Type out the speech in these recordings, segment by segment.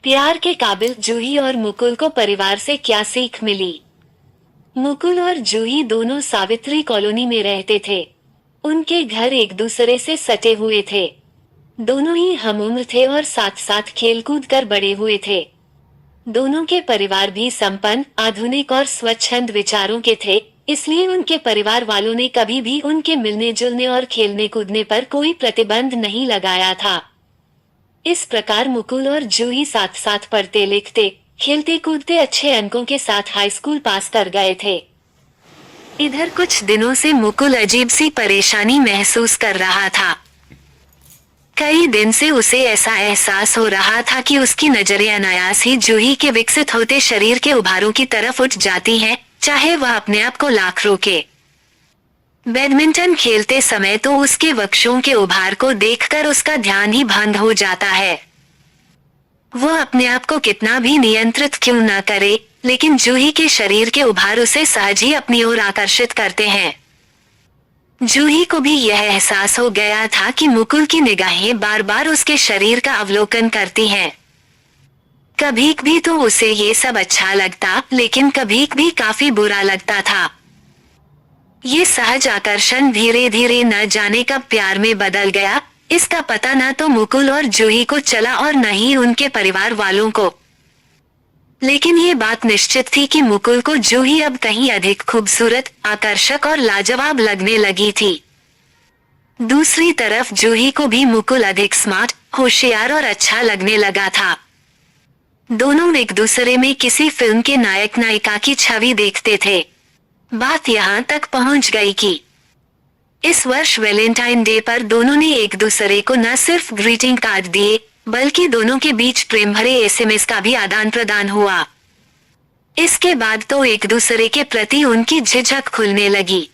प्यार के काबिल जूही और मुकुल को परिवार से क्या सीख मिली। मुकुल और जूही दोनों सावित्री कॉलोनी में रहते थे। उनके घर एक दूसरे से सटे हुए थे। दोनों ही हमउम्र थे और साथ साथ खेलकूद कर बड़े हुए थे। दोनों के परिवार भी संपन्न, आधुनिक और स्वच्छंद विचारों के थे, इसलिए उनके परिवार वालों ने कभी भी उनके मिलने जुलने और खेलने कूदने पर कोई प्रतिबंध नहीं लगाया था। इस प्रकार मुकुल और जूही साथ साथ पढ़ते लिखते, खेलते कूदते अच्छे अंकों के साथ हाई स्कूल पास कर गए थे। इधर कुछ दिनों से मुकुल अजीब सी परेशानी महसूस कर रहा था। कई दिन से उसे ऐसा एहसास हो रहा था कि उसकी नजरें अनायास ही जूही के विकसित होते शरीर के उभारों की तरफ उठ जाती हैं, चाहे वह अपने आप को लाख रोके। बैडमिंटन खेलते समय तो उसके वक्षों के उभार को देखकर उसका ध्यान ही भंग हो जाता है। वह अपने आप को कितना भी नियंत्रित क्यों न करे, लेकिन जूही के शरीर के उभार उसे सहज ही अपनी ओर आकर्षित करते हैं। जूही को भी यह एहसास हो गया था कि मुकुल की निगाहें बार बार उसके शरीर का अवलोकन करती हैं। कभी भी तो उसे ये सब अच्छा लगता, लेकिन कभी भी काफी बुरा लगता था। ये सहज आकर्षण धीरे धीरे न जाने कब प्यार में बदल गया, इसका पता न तो मुकुल और जूही को चला और न ही उनके परिवार वालों को। लेकिन ये बात निश्चित थी कि मुकुल को जूही अब कहीं अधिक खूबसूरत, आकर्षक और लाजवाब लगने लगी थी। दूसरी तरफ जूही को भी मुकुल अधिक स्मार्ट, होशियार और अच्छा लगने लगा था। दोनों एक दूसरे में किसी फिल्म के नायक नायिका की छवि देखते थे। बात यहाँ तक पहुँच गई कि इस वर्ष वैलेंटाइन डे पर दोनों ने एक दूसरे को न सिर्फ ग्रीटिंग कार्ड दिए, बल्कि दोनों के बीच प्रेम भरे एसएमएस का भी आदान प्रदान हुआ। इसके बाद तो एक दूसरे के प्रति उनकी झिझक खुलने लगी।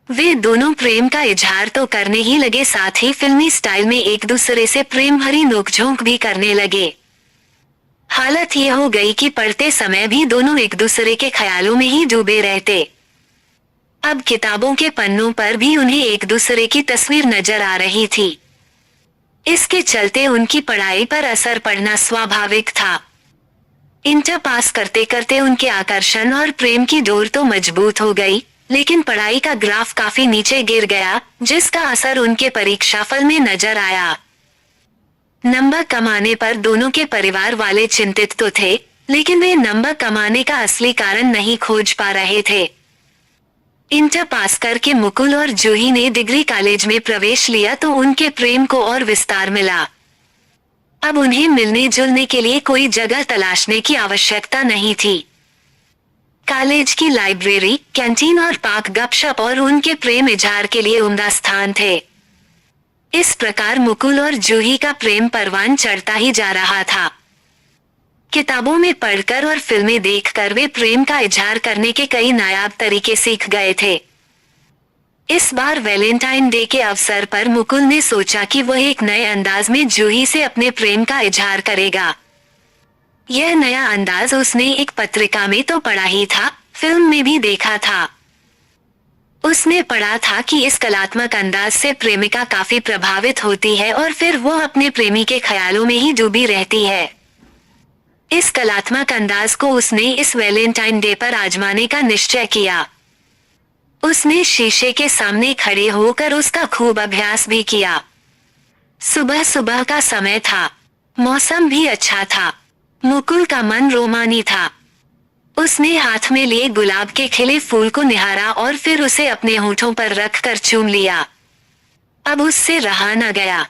वे दोनों प्रेम का इजहार तो करने ही लगे, साथ ही फिल्मी स्टाइल में एक दूसरे से प्रेम भरी नोकझोंक भी करने लगे। हालत ये हो गई कि पढ़ते समय भी दोनों एक दूसरे के ख्यालों में ही डूबे रहते। अब किताबों के पन्नों पर भी उन्हें एक दूसरे की तस्वीर नजर आ रही थी। इसके चलते उनकी पढ़ाई पर असर पड़ना स्वाभाविक था। इंटर पास करते करते उनके आकर्षण और प्रेम की डोर तो मजबूत हो गई, लेकिन पढ़ाई का ग्राफ काफी नीचे गिर गया, जिसका असर उनके परीक्षाफल में नजर आया। नंबर कमाने पर दोनों के परिवार वाले चिंतित तो थे, लेकिन वे नंबर कमाने का असली कारण नहीं खोज पा रहे थे। इंटर पास करके मुकुल और जूही ने डिग्री कॉलेज में प्रवेश लिया तो उनके प्रेम को और विस्तार मिला। अब उन्हें मिलने जुलने के लिए कोई जगह तलाशने की आवश्यकता नहीं थी। कॉलेज की लाइब्रेरी, कैंटीन और पार्क गपशप और उनके प्रेम इजहार के लिए उम्दा स्थान थे। इस प्रकार मुकुल और जूही का प्रेम परवान चढ़ता ही जा रहा था। किताबों में पढ़कर और फिल्में देखकर वे प्रेम का इजहार करने के कई नायाब तरीके सीख गए थे। इस बार वैलेंटाइन डे के अवसर पर मुकुल ने सोचा कि वह एक नए अंदाज में जूही से अपने प्रेम का इजहार करेगा। यह नया अंदाज उसने एक पत्रिका में तो पढ़ा ही था, फिल्म में भी देखा था। उसने पढ़ा था कि इस कलात्मक अंदाज से प्रेमिका काफी प्रभावित होती है और फिर वह अपने प्रेमी के ख्यालों में ही डूबी रहती है। इस कलात्मक अंदाज को उसने इस वैलेंटाइन डे पर आजमाने का निश्चय किया। उसने शीशे के सामने खड़े होकर उसका खूब अभ्यास भी किया। सुबह सुबह का समय था, मौसम भी अच्छा था। मुकुल का मन रोमानी था। उसने हाथ में लिए गुलाब के खिले फूल को निहारा और फिर उसे अपने होठों पर रखकर चूम लिया। अब उससे रहा न गया।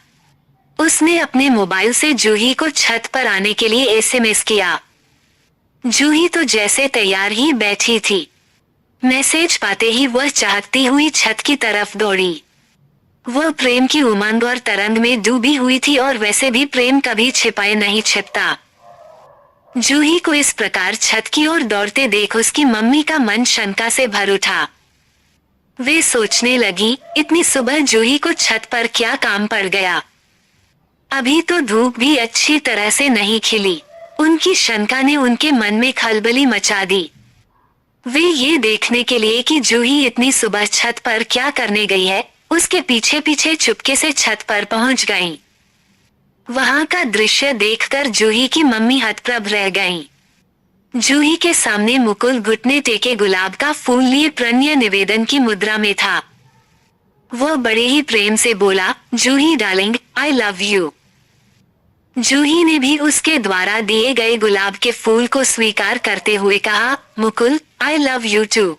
उसने अपने मोबाइल से जूही को छत पर आने के लिए एसएमएस किया। जूही तो जैसे तैयार ही बैठी थी। मैसेज पाते ही वह चाहती हुई छत की तरफ दौड़ी। वह प्रेम की उमंग और तरंग में डूबी हुई थी और वैसे भी प्रेम कभी छिपाए नहीं छिपता। जूही को इस प्रकार छत की ओर दौड़ते देख उसकी मम्मी का मन शंका से भर उठा। वे सोचने लगी, इतनी सुबह जूही को छत पर क्या काम पड़ गया। अभी तो धूप भी अच्छी तरह से नहीं खिली। उनकी शंका ने उनके मन में खलबली मचा दी। वे ये देखने के लिए कि जूही इतनी सुबह छत पर क्या करने गई है, उसके पीछे पीछे चुपके से छत पर पहुंच गईं। वहां का दृश्य देखकर जूही की मम्मी हतप्रभ रह गईं। जूही के सामने मुकुल घुटने टेके गुलाब का फूल लिए प्रणय निवेदन की मुद्रा में था। वह बड़े ही प्रेम से बोला, जूही डार्लिंग, आई लव यू। जूही ने भी उसके द्वारा दिए गए गुलाब के फूल को स्वीकार करते हुए कहा, Mukul, I love you too.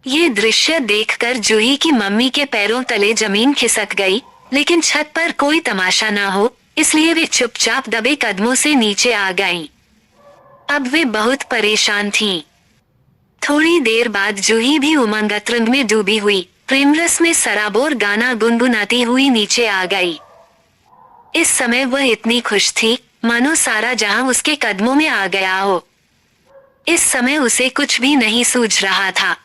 ये दृश्य देखकर जूही की मम्मी के पैरों तले जमीन खिसक गई, लेकिन छत पर कोई तमाशा न हो, इसलिए वे चुपचाप दबे कदमों से नीचे आ गईं। अब वे बहुत परेशान थीं। थोड़ी देर बाद जूही भी उमंग अतरंग में डूबी हुई प्रेमरस में सराबोर गाना गुनगुनाती हुई नीचे आ गई। इस समय वह इतनी खुश थी मानो सारा जहां उसके कदमों में आ गया हो। इस समय उसे कुछ भी नहीं सूझ रहा था।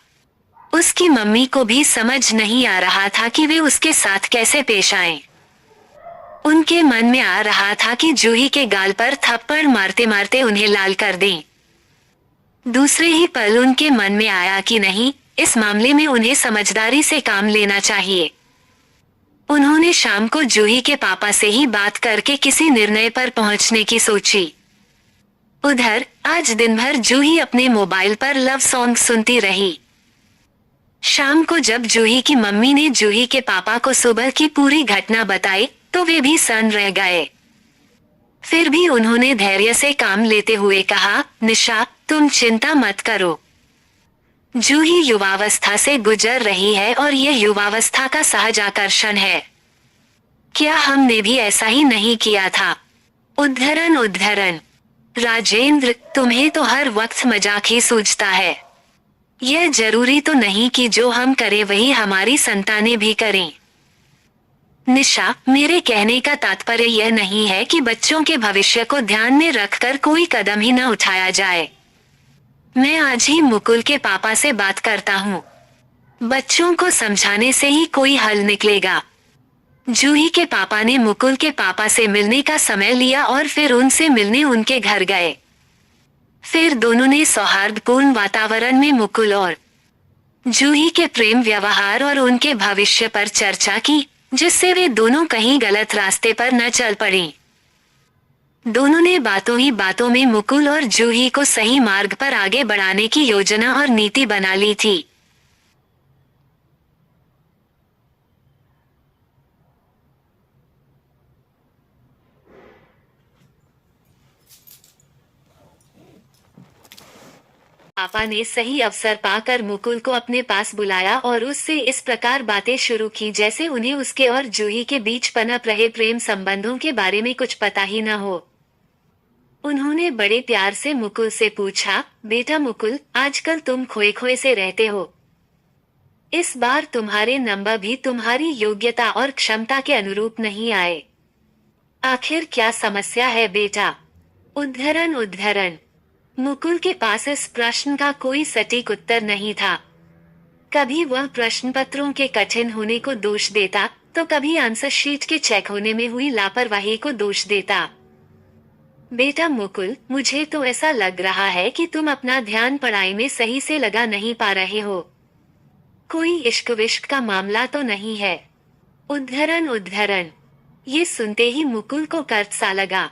उसकी मम्मी को भी समझ नहीं आ रहा था कि वे उसके साथ कैसे पेश आएं। उनके मन में आ रहा था कि जूही के गाल पर थप्पड़ मारते मारते उन्हें लाल कर दें। दूसरे ही पल उनके मन में आया कि नहीं, इस मामले में उन्हें समझदारी से काम लेना चाहिए। उन्होंने शाम को जूही के पापा से ही बात करके किसी निर्णय पर पहुंचने की सोची। उधर आज दिन भर जूही अपने मोबाइल पर लव सॉन्ग सुनती रही। शाम को जब जूही की मम्मी ने जूही के पापा को सुबह की पूरी घटना बताई तो वे भी सन्न रह गए। फिर भी उन्होंने धैर्य से काम लेते हुए कहा, निशा, तुम चिंता मत करो। जूही युवावस्था से गुजर रही है और यह युवावस्था का सहज आकर्षण है। क्या हमने भी ऐसा ही नहीं किया था? उद्धरण उद्धरण। राजेंद्र, तुम्हें तो हर वक्त मजाक ही सूझता है। यह जरूरी तो नहीं कि जो हम करें वही हमारी संतानें भी करें। निशा, मेरे कहने का तात्पर्य यह नहीं है कि बच्चों के भविष्य को ध्यान में रखकर कोई कदम ही न उठाया जाए। मैं आज ही मुकुल के पापा से बात करता हूँ। बच्चों को समझाने से ही कोई हल निकलेगा। जूही के पापा ने मुकुल के पापा से मिलने का समय लिया और फिर उनसे मिलने उनके घर गए। फिर दोनों ने सौहार्दपूर्ण वातावरण में मुकुल और जूही के प्रेम व्यवहार और उनके भविष्य पर चर्चा की, जिससे वे दोनों कहीं गलत रास्ते पर न चल पड़े। दोनों ने बातों ही बातों में मुकुल और जूही को सही मार्ग पर आगे बढ़ाने की योजना और नीति बना ली थी। पापा ने सही अवसर पाकर मुकुल को अपने पास बुलाया और उससे इस प्रकार बातें शुरू की जैसे उन्हें उसके और जूही के बीच पनप रहे प्रेम संबंधों के बारे में कुछ पता ही न हो। उन्होंने बड़े प्यार से मुकुल से पूछा, बेटा मुकुल, आजकल तुम खोए खोए से रहते हो। इस बार तुम्हारे नंबर भी तुम्हारी योग्यता और क्षमता के अनुरूप नहीं आए। आखिर क्या समस्या है बेटा? उद्धरण उद्धरण। मुकुल के पास इस प्रश्न का कोई सटीक उत्तर नहीं था। कभी वह प्रश्न पत्रों के कठिन होने को दोष देता, तो कभी आंसर शीट के चेक होने में हुई लापरवाही को दोष देता। बेटा मुकुल, मुझे तो ऐसा लग रहा है कि तुम अपना ध्यान पढ़ाई में सही से लगा नहीं पा रहे हो। कोई इश्क विश्क का मामला तो नहीं है? उद्धरण उद्धरण। ये सुनते ही मुकुल को कर्क सा लगा।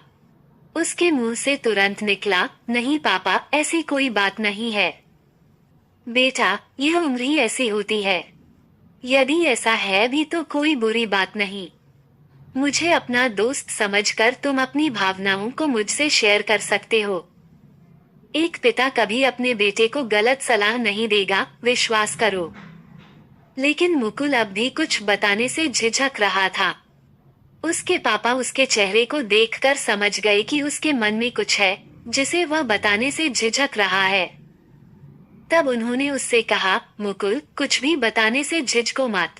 उसके मुंह से तुरंत निकला, नहीं पापा, ऐसी कोई बात नहीं है। बेटा, यह उम्र ही ऐसी होती है। यदि ऐसा है भी तो कोई बुरी बात नहीं। मुझे अपना दोस्त समझकर तुम अपनी भावनाओं को मुझसे शेयर कर सकते हो। एक पिता कभी अपने बेटे को गलत सलाह नहीं देगा, विश्वास करो। लेकिन मुकुल अब भी कुछ बताने से झिझक रहा था। उसके पापा उसके चेहरे को देखकर समझ गए कि उसके मन में कुछ है, जिसे वह बताने से झिझक रहा है। तब उन्होंने उससे कहा, मुकुल, कुछ भी बताने से झिझको मत।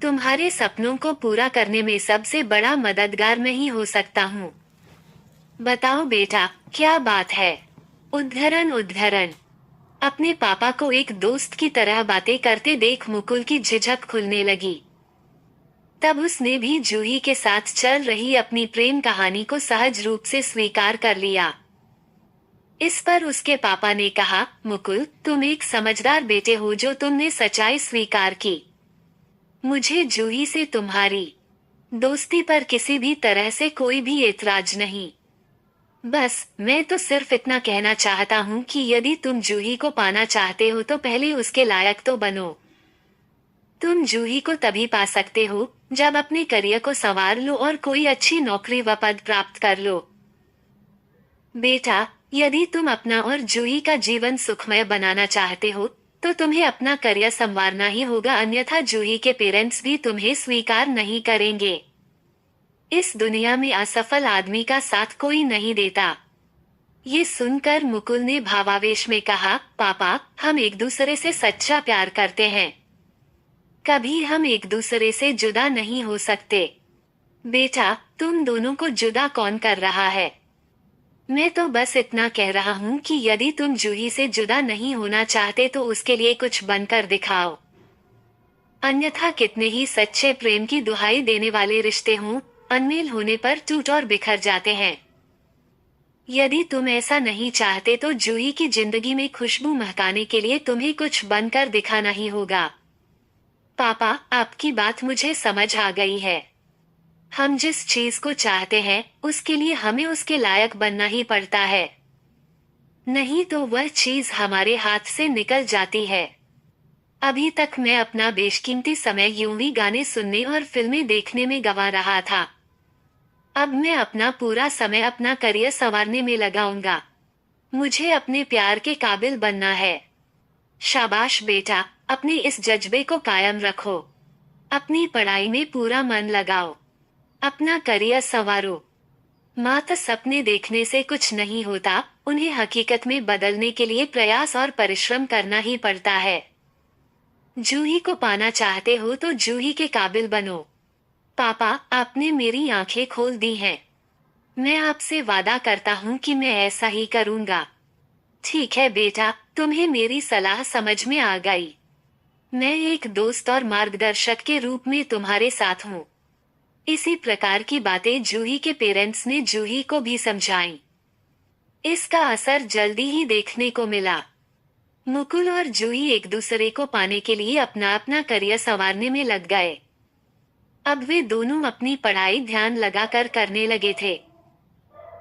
तुम्हारे सपनों को पूरा करने में सबसे बड़ा मददगार मैं ही हो सकता हूँ। बताओ बेटा, क्या बात है? उद्धरण उद्धरण। अपने पापा को एक दोस्त की तरह बातें करते देख मुकुल की झिझक खुलने लगी। तब उसने भी जूही के साथ चल रही अपनी प्रेम कहानी को सहज रूप से स्वीकार कर लिया। इस पर उसके पापा ने कहा, मुकुल, तुम एक समझदार बेटे हो जो तुमने सच्चाई स्वीकार की। मुझे जूही से तुम्हारी दोस्ती पर किसी भी तरह से कोई भी ऐतराज नहीं। बस मैं तो सिर्फ इतना कहना चाहता हूँ कि यदि तुम जूही को पाना चाहते हो तो पहले उसके लायक तो बनो। तुम जूही को तभी पा सकते हो जब अपने करियर को संवार लो और कोई अच्छी नौकरी व पद प्राप्त कर लो। बेटा, यदि तुम अपना और जूही का जीवन सुखमय बनाना चाहते हो तो तुम्हें अपना करियर संवारना ही होगा, अन्यथा जूही के पेरेंट्स भी तुम्हें स्वीकार नहीं करेंगे। इस दुनिया में असफल आदमी का साथ कोई नहीं देता। ये सुनकर मुकुल ने भावावेश में कहा, पापा, हम एक दूसरे से सच्चा प्यार करते हैं। कभी हम एक दूसरे से जुदा नहीं हो सकते। बेटा, तुम दोनों को जुदा कौन कर रहा है? मैं तो बस इतना कह रहा हूँ कि यदि तुम जूही से जुदा नहीं होना चाहते तो उसके लिए कुछ बनकर दिखाओ। अन्यथा कितने ही सच्चे प्रेम की दुहाई देने वाले रिश्ते हों, अनमेल होने पर टूट और बिखर जाते हैं। यदि तुम ऐसा नहीं चाहते तो जूही की जिंदगी में खुशबू महकाने के लिए तुम्हें कुछ बनकर दिखाना ही होगा। पापा, आपकी बात मुझे समझ आ गई है। हम जिस चीज को चाहते हैं उसके लिए हमें उसके लायक बनना ही पड़ता है, नहीं तो वह चीज हमारे हाथ से निकल जाती है। अभी तक मैं अपना बेशकीमती समय यूं ही गाने सुनने और फिल्में देखने में गंवा रहा था। अब मैं अपना पूरा समय अपना करियर संवारने में लगाऊंगा। मुझे अपने प्यार के काबिल बनना है। शाबाश बेटा, अपने इस जज्बे को कायम रखो। अपनी पढ़ाई में पूरा मन लगाओ। अपना करियर संवारो। मात्र सपने देखने से कुछ नहीं होता, उन्हें हकीकत में बदलने के लिए प्रयास और परिश्रम करना ही पड़ता है। जूही को पाना चाहते हो तो जूही के काबिल बनो। पापा, आपने मेरी आंखें खोल दी हैं। मैं आपसे वादा करता हूँ कि मैं ऐसा ही करूँगा। ठीक है बेटा, तुम्हें मेरी सलाह समझ में आ गई। मैं एक दोस्त और मार्गदर्शक के रूप में तुम्हारे साथ हूँ। इसी प्रकार की बातें जूही के पेरेंट्स ने जूही को भी समझाई। इसका असर जल्दी ही देखने को मिला। मुकुल और जूही एक दूसरे को पाने के लिए अपना अपना करियर संवारने में लग गए। अब वे दोनों अपनी पढ़ाई ध्यान लगाकर करने लगे थे।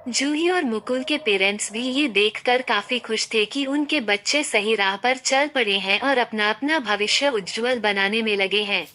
जूही और मुकुल के पेरेंट्स भी ये देखकर काफी खुश थे कि उनके बच्चे सही राह पर चल पड़े हैं और अपना अपना भविष्य उज्जवल बनाने में लगे हैं।